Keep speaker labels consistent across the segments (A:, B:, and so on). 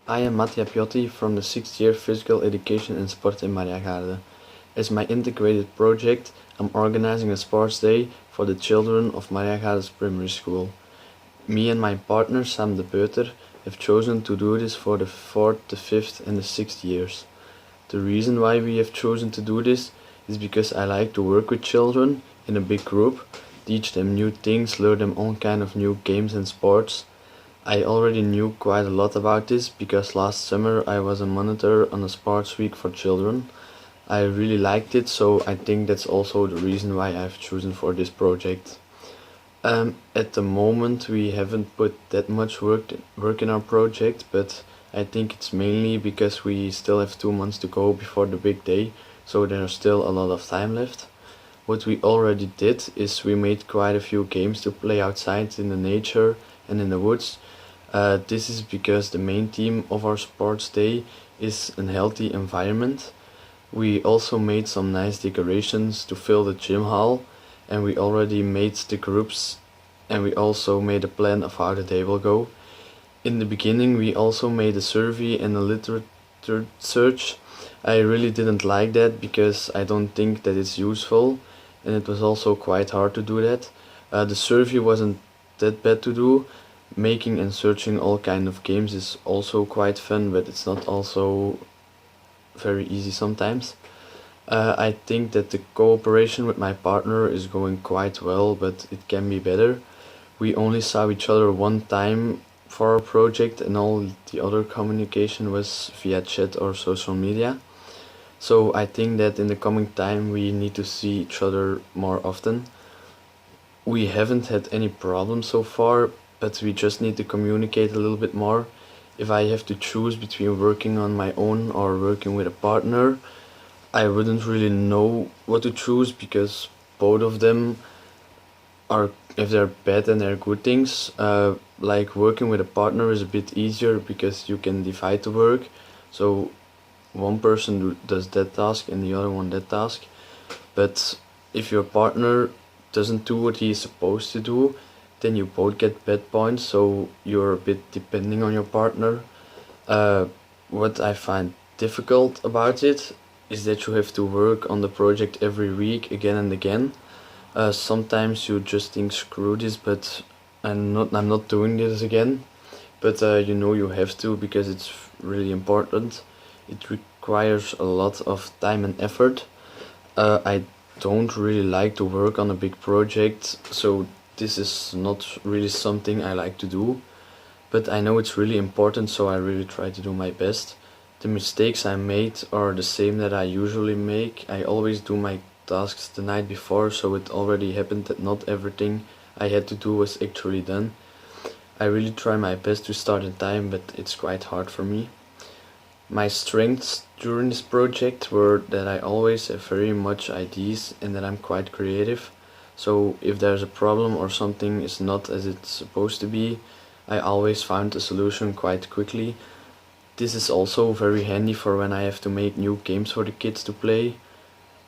A: I am Mattia piotti from the 6th year Physical Education and Sport in Mattia. As my integrated project, I'm organizing a sports day for the children of Mattia's primary school. Me and my partner Sam de Peuter have chosen to do this for the 4th, the 5th and the 6th years. The reason why we have chosen to do this is because I like to work with children in a big group, teach them new things, learn them all kind of new games and sports. I already knew quite a lot about this because last summer I was a monitor on a sports week for children. I really liked it, so I think that's also the reason why I've chosen for this project. At the moment we haven't put that much work in our project, but I think it's mainly because we still have 2 months to go before the big day, so there's still a lot of time left. What we already did is we made quite a few games to play outside in the nature and in the woods. This is because the main theme of our sports day is a healthy environment. We also made some nice decorations to fill the gym hall, and we already made the groups, and we also made a plan of how the day will go. In the beginning we also made a survey and a literature search. I really didn't like that because I don't think that it's useful, and it was also quite hard to do that. The survey wasn't that bad to do. Making and searching all kind of games is also quite fun, but it's not also very easy sometimes. I think that the cooperation with my partner is going quite well, but it can be better. We only saw each other one time for our project, and all the other communication was via chat or social media. So I think that in the coming time we need to see each other more often. We haven't had any problems so far, but we just need to communicate a little bit more. If I have to choose between working on my own or working with a partner, I wouldn't really know what to choose because both of them are, if they're bad and they're good things. Like working with a partner is a bit easier because you can divide the work. So one person does that task and the other one that task. But if your partner doesn't do what he is supposed to do, then you both get bad points, so you're a bit depending on your partner. What I find difficult about it is that you have to work on the project every week again and again. Sometimes you just think screw this, but I'm not doing this again. But you know you have to because it's really important. It requires a lot of time and effort. I don't really like to work on a big project, so this is not really something I like to do, but I know it's really important, so I really try to do my best. The mistakes I made are the same that I usually make. I always do my tasks the night before, so it already happened that not everything I had to do was actually done. I really try my best to start in time, but it's quite hard for me. My strengths during this project were that I always have very much ideas and that I'm quite creative. So if there's a problem or something is not as it's supposed to be, I always found a solution quite quickly. This is also very handy for when I have to make new games for the kids to play.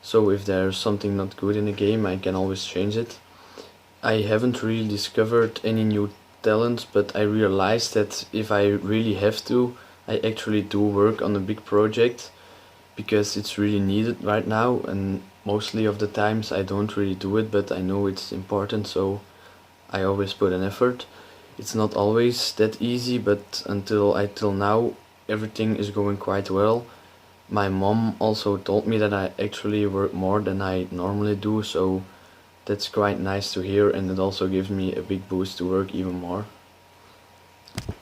A: So if there's something not good in a game, I can always change it. I haven't really discovered any new talents, but I realized that if I really have to, I actually do work on a big project because it's really needed right now, and mostly of the times I don't really do it, but I know it's important, so I always put an effort. It's not always that easy, but till now everything is going quite well. My mom also told me that I actually work more than I normally do, so that's quite nice to hear, and it also gives me a big boost to work even more.